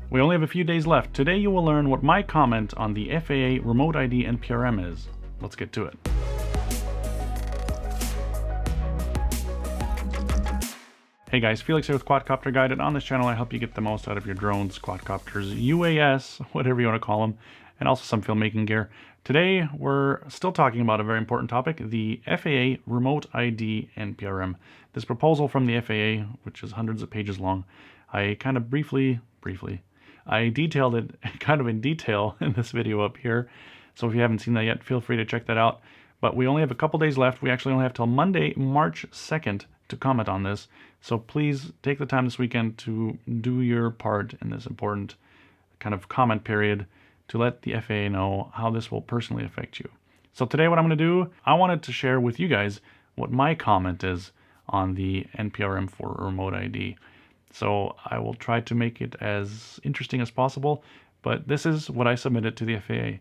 We only have a few days left. Today you will learn what my comment on the FAA Remote ID NPRM is. Let's get to it. Hey guys, Felix here with Quadcopter Guide, and on this channel I help you get the most out of your drones, quadcopters, UAS, whatever you want to call them, and also some filmmaking gear. Today we're still talking about a very important topic, the FAA Remote ID NPRM. This proposal from the FAA, which is hundreds of pages long, I kind of briefly, I detailed it kind of in detail in this video up here. So if you haven't seen that yet, feel free to check that out. But we only have a couple days left. We actually only have till Monday, March 2nd to comment on this. So please take the time this weekend to do your part in this important kind of comment period to let the FAA know how this will personally affect you. So today what I'm going to do, I wanted to share with you guys what my comment is on the NPRM for Remote ID. So I will try to make it as interesting as possible, but this is what I submitted to the FAA.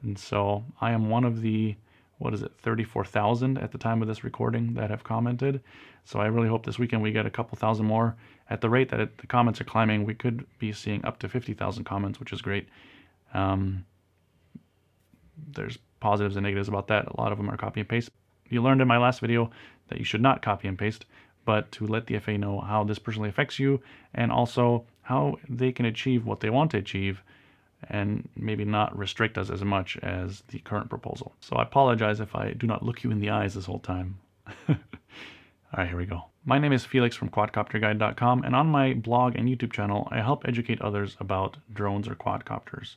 And so I am one of the, 34,000 at the time of this recording that have commented. So I really hope this weekend we get a couple thousand more. At the rate that the comments are climbing, we could be seeing up to 50,000 comments, which is great. There's positives and negatives about that. A lot of them are copy and paste. You learned in my last video that you should not copy and paste, but to let the FAA know how this personally affects you and also how they can achieve what they want to achieve and maybe not restrict us as much as the current proposal. So I apologize if I do not look you in the eyes this whole time. All right, here we go. My name is Felix from quadcopterguide.com, and on my blog and YouTube channel, I help educate others about drones or quadcopters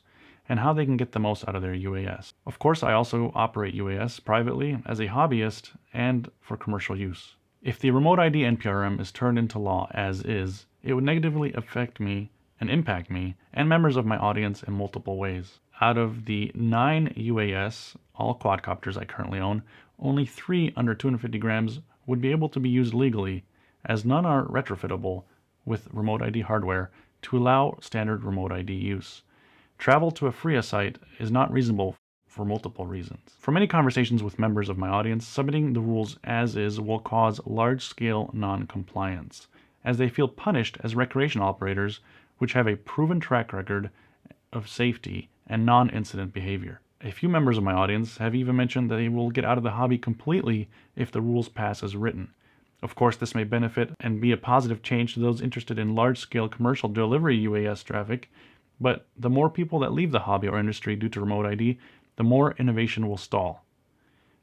and how they can get the most out of their UAS. Of course, I also operate UAS privately as a hobbyist and for commercial use. If the Remote ID NPRM is turned into law as is, it would negatively affect me and impact me and members of my audience in multiple ways. Out of the 9 UAS, all quadcopters I currently own, only 3 under 250 grams would be able to be used legally, as none are retrofittable with Remote ID hardware to allow standard Remote ID use. Travel to a FRIA site is not reasonable for multiple reasons. From many conversations with members of my audience, submitting the rules as is will cause large-scale non-compliance, as they feel punished as recreational operators which have a proven track record of safety and non-incident behavior. A few members of my audience have even mentioned that they will get out of the hobby completely if the rules pass as written. Of course, this may benefit and be a positive change to those interested in large-scale commercial delivery UAS traffic, but the more people that leave the hobby or industry due to Remote ID, the more innovation will stall.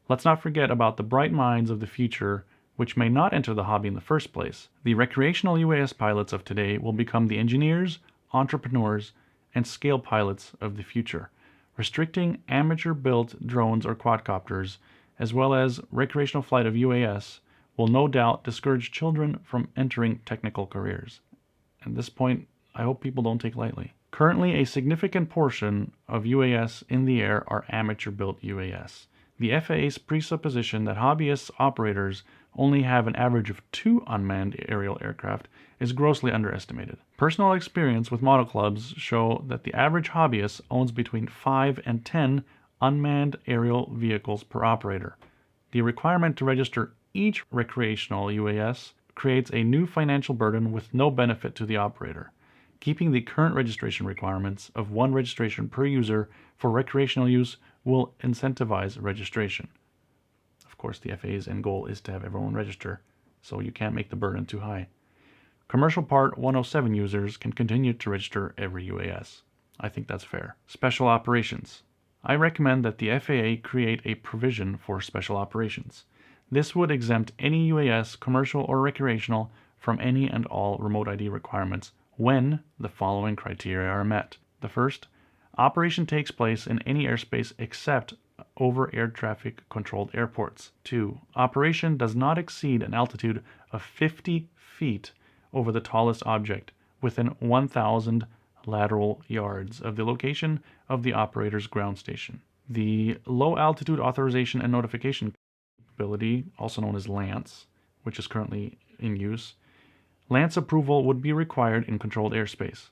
Let's not forget about the bright minds of the future which may not enter the hobby in the first place. The recreational UAS pilots of today will become the engineers, entrepreneurs, and scale pilots of the future. Restricting amateur-built drones or quadcopters, as well as recreational flight of UAS, will no doubt discourage children from entering technical careers. At this point, I hope people don't take lightly. Currently, a significant portion of UAS in the air are amateur-built UAS. The FAA's presupposition that hobbyist operators only have an average of 2 unmanned aerial aircraft is grossly underestimated. Personal experience with model clubs show that the average hobbyist owns between 5 and 10 unmanned aerial vehicles per operator. The requirement to register each recreational UAS creates a new financial burden with no benefit to the operator. Keeping the current registration requirements of 1 registration per user for recreational use will incentivize registration. Of course, the FAA's end goal is to have everyone register, so you can't make the burden too high. Commercial Part 107 users can continue to register every UAS. I think that's fair. Special operations. I recommend that the FAA create a provision for special operations. This would exempt any UAS, commercial or recreational, from any and all Remote ID requirements when the following criteria are met. The first, operation takes place in any airspace except over air traffic controlled airports. 2. Operation does not exceed an altitude of 50 feet over the tallest object within 1,000 lateral yards of the location of the operator's ground station. The Low Altitude Authorization and Notification Capability, also known as LAANC, which is currently in use, LAANC approval would be required in controlled airspace.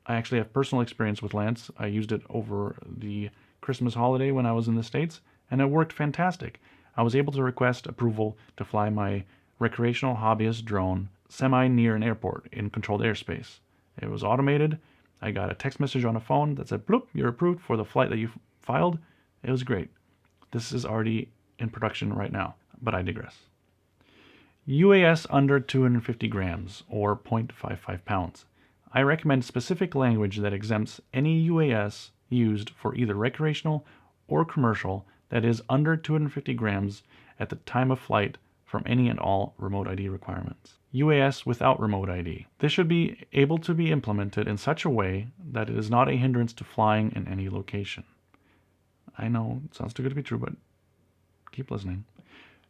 I actually have personal experience with LAANC. I used it over the Christmas holiday when I was in the States, and it worked fantastic. I was able to request approval to fly my recreational hobbyist drone semi-near an airport in controlled airspace, It was automated. I got a text message on a phone that said, bloop, you're approved for the flight that you filed. It was great. This is already in production right now, but I digress. UAS under 250 grams or 0.55 pounds. I recommend specific language that exempts any UAS used for either recreational or commercial that is under 250 grams at the time of flight from any and all remote ID requirements. UAS without remote ID. This should be able to be implemented in such a way that it is not a hindrance to flying in any location. I know, it sounds too good to be true, but keep listening.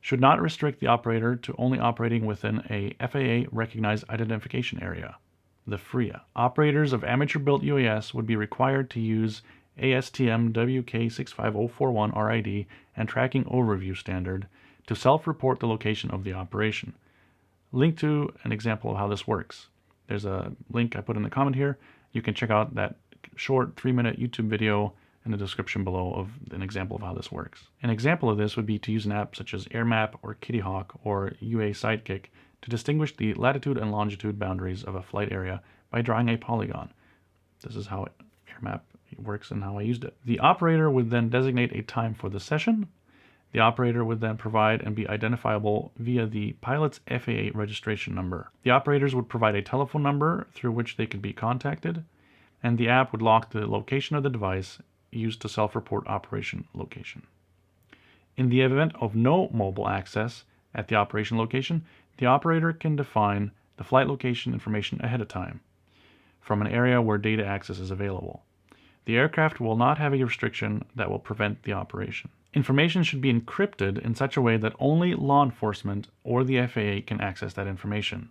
Should not restrict the operator to only operating within a FAA-recognized identification area, the FRIA. Operators of amateur-built UAS would be required to use ASTM WK65041 RID and Tracking Overview Standard to self-report the location of the operation. Link to an example of how this works. There's a link I put in the comment here. You can check out that short 3-minute YouTube video in the description below of an example of how this works. An example of this would be to use an app such as AirMap or Kittyhawk or UA Sidekick to distinguish the latitude and longitude boundaries of a flight area by drawing a polygon. This is how AirMap works and how I used it. The operator would then designate a time for the session. The operator would then provide and be identifiable via the pilot's FAA registration number. The operators would provide a telephone number through which they could be contacted, and the app would lock the location of the device used to self-report operation location. In the event of no mobile access at the operation location, the operator can define the flight location information ahead of time from an area where data access is available. The aircraft will not have a restriction that will prevent the operation. Information should be encrypted in such a way that only law enforcement or the FAA can access that information.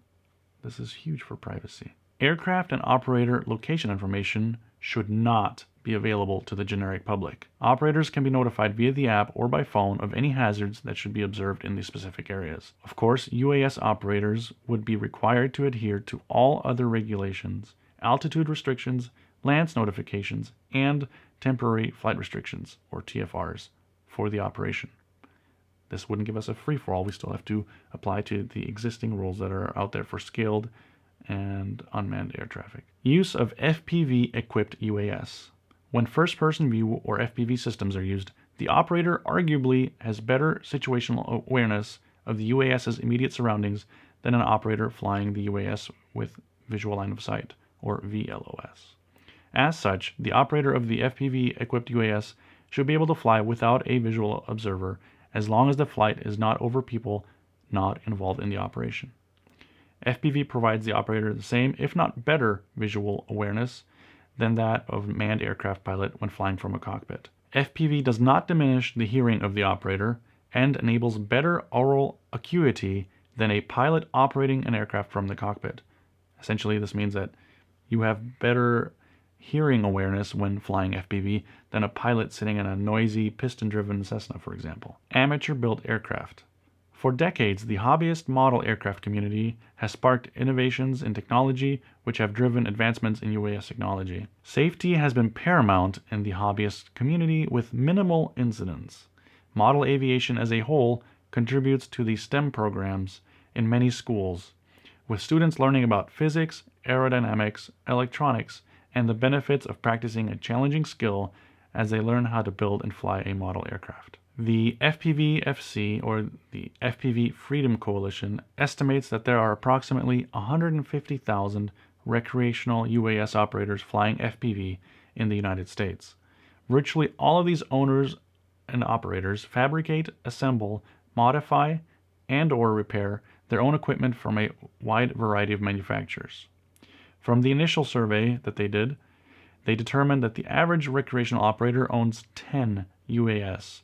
This is huge for privacy. Aircraft and operator location information should not be available to the generic public. Operators can be notified via the app or by phone of any hazards that should be observed in these specific areas. Of course, UAS operators would be required to adhere to all other regulations, altitude restrictions, LANC notifications, and temporary flight restrictions, or TFRs, for the operation. This wouldn't give us a free-for-all. We still have to apply to the existing rules that are out there for scaled and unmanned air traffic. Use of FPV-equipped UAS. When first-person view or FPV systems are used, the operator arguably has better situational awareness of the UAS's immediate surroundings than an operator flying the UAS with visual line of sight, or VLOS. As such, the operator of the FPV-equipped UAS should be able to fly without a visual observer as long as the flight is not over people not involved in the operation. FPV provides the operator the same, if not better, visual awareness than that of a manned aircraft pilot when flying from a cockpit. FPV does not diminish the hearing of the operator and enables better aural acuity than a pilot operating an aircraft from the cockpit. Essentially, this means that you have better hearing awareness when flying FPV than a pilot sitting in a noisy piston-driven Cessna, for example. Amateur-built aircraft. For decades, the hobbyist model aircraft community has sparked innovations in technology which have driven advancements in UAS technology. Safety has been paramount in the hobbyist community with minimal incidents. Model aviation as a whole contributes to the STEM programs in many schools, with students learning about physics, aerodynamics, electronics, and the benefits of practicing a challenging skill as they learn how to build and fly a model aircraft. The FPV-FC, or the FPV Freedom Coalition, estimates that there are approximately 150,000 recreational UAS operators flying FPV in the United States. Virtually all of these owners and operators fabricate, assemble, modify, and/or repair their own equipment from a wide variety of manufacturers. From the initial survey that they did, they determined that the average recreational operator owns 10 UAS,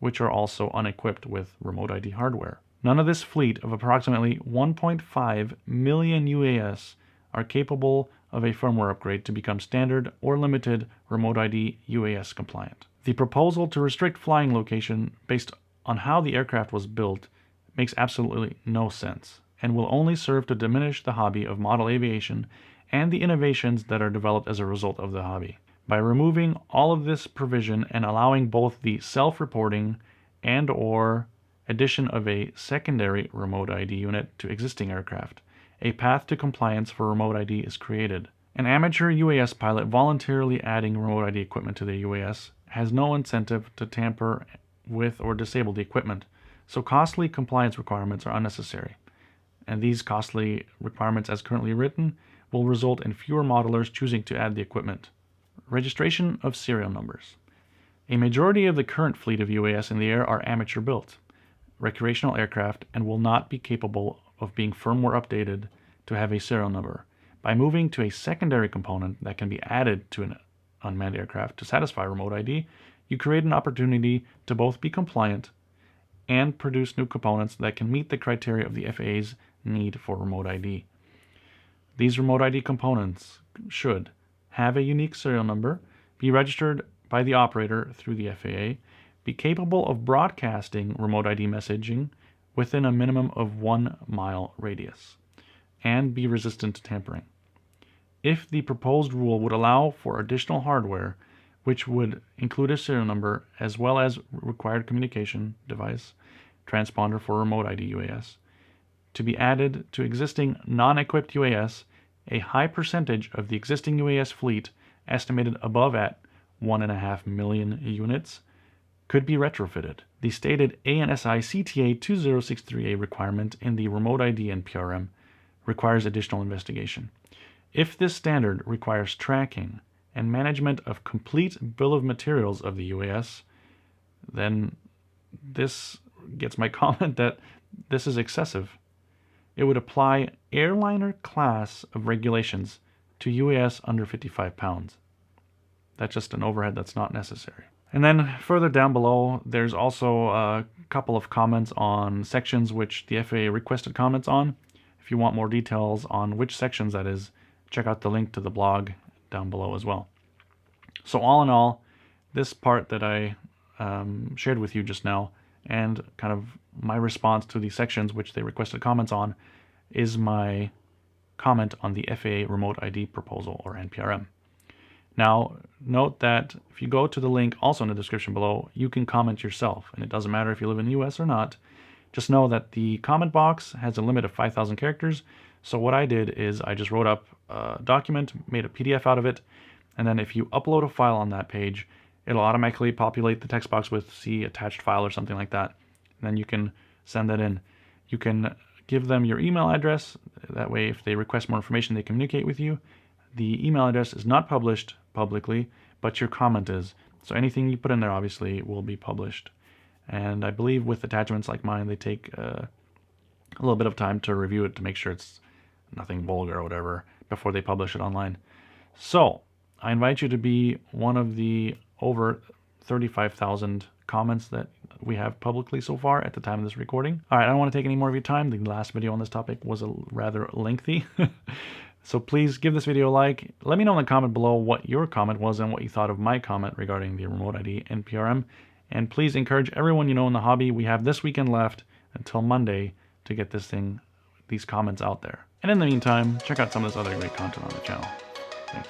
which are also unequipped with remote ID hardware. None of this fleet of approximately 1.5 million UAS are capable of a firmware upgrade to become standard or limited remote ID UAS compliant. The proposal to restrict flying location based on how the aircraft was built makes absolutely no sense and will only serve to diminish the hobby of model aviation and the innovations that are developed as a result of the hobby. By removing all of this provision and allowing both the self-reporting and/or addition of a secondary remote ID unit to existing aircraft, a path to compliance for remote ID is created. An amateur UAS pilot voluntarily adding remote ID equipment to their UAS has no incentive to tamper with or disable the equipment, so costly compliance requirements are unnecessary. And these costly requirements, as currently written, will result in fewer modelers choosing to add the equipment. Registration of serial numbers. A majority of the current fleet of UAS in the air are amateur-built, recreational aircraft, and will not be capable of being firmware updated to have a serial number. By moving to a secondary component that can be added to an unmanned aircraft to satisfy remote ID, you create an opportunity to both be compliant and produce new components that can meet the criteria of the FAA's need for remote ID. These remote ID components should have a unique serial number, be registered by the operator through the FAA, be capable of broadcasting remote ID messaging within a minimum of 1 mile radius, and be resistant to tampering. If the proposed rule would allow for additional hardware, which would include a serial number as well as required communication device, transponder for remote ID UAS, to be added to existing non-equipped UAS, a high percentage of the existing UAS fleet, estimated above at 1.5 million units, could be retrofitted. The stated ANSI CTA 2063A requirement in the remote ID NPRM requires additional investigation. If this standard requires tracking and management of complete bill of materials of the UAS, then this gets my comment that this is excessive. It would apply airliner class of regulations to UAS under 55 pounds. That's just an overhead that's not necessary. And then further down below, there's also a couple of comments on sections which the FAA requested comments on. If you want more details on which sections that is, check out the link to the blog down below as well. So all in all, this part that I shared with you just now, and kind of my response to the sections which they requested comments on, is my comment on the FAA Remote ID proposal, or NPRM. Now, note that if you go to the link also in the description below, you can comment yourself, and it doesn't matter if you live in the US or not. Just know that the comment box has a limit of 5,000 characters, so what I did is I just wrote up a document, made a PDF out of it, and then if you upload a file on that page, it'll automatically populate the text box with see attached file or something like that. And then you can send that in. You can give them your email address. That way, if they request more information, they communicate with you. The email address is not published publicly, but your comment is. So anything you put in there obviously will be published. And I believe with attachments like mine, they take a little bit of time to review it to make sure it's nothing vulgar or whatever before they publish it online. So I invite you to be one of the over 35,000 comments that we have publicly so far at the time of this recording. All right, I don't want to take any more of your time. The last video on this topic was rather lengthy. So please give this video a like. Let me know in the comment below what your comment was and what you thought of my comment regarding the Remote ID NPRM. And please encourage everyone you know in the hobby. We have this weekend left until Monday to get these comments out there. And in the meantime, check out some of this other great content on the channel. Thanks.